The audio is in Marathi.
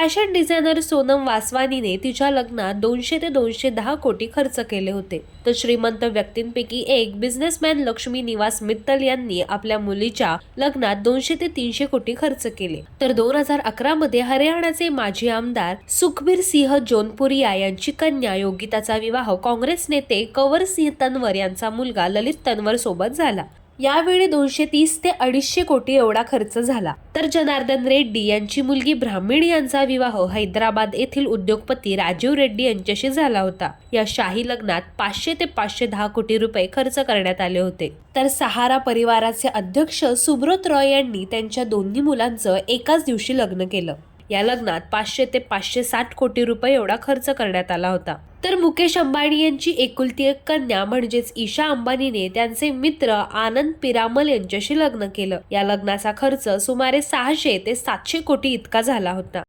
फॅशन डिझायनर सोनम वासवानीने तिच्या लग्नात 200 ते 210 कोटी खर्च केले होते. तर श्रीमंत व्यक्तींपैकी एक बिझनेसमॅन लक्ष्मी निवास मित्तल यांनी आपल्या मुलीच्या लग्नात 200 ते 300 कोटी खर्च केले. तर 2011 मध्ये हरियाणाचे माजी आमदार सुखबीर सिंह जोनपुरिया यांची कन्या योगिताचा विवाह काँग्रेस नेते कंवर सिंह तन्वर यांचा मुलगा ललित तन्वर सोबत झाला. यावेळी 230 ते 250 कोटी एवढा खर्च झाला. तर जनार्दन रेड्डी यांची मुलगी ब्राह्मणी यांचा विवाह हैदराबाद येथील उद्योगपती राजीव रेड्डी यांच्याशी झाला होता. या शाही लग्नात 500 ते 510 कोटी रुपये खर्च करण्यात आले होते. तर सहारा परिवाराचे अध्यक्ष सुब्रत रॉय यांनी त्यांच्या दोन्ही मुलांचं एकाच दिवशी लग्न केलं. या लग्नात 500 ते 560 कोटी रुपये एवढा खर्च करण्यात आला होता. तर मुकेश अंबानी यांची एकुलती एक कन्या म्हणजेच ईशा अंबानीने त्यांचे मित्र आनंद पिरामल यांच्याशी लग्न केलं. या लग्नाचा खर्च सुमारे 600 ते 700 कोटी इतका झाला होता.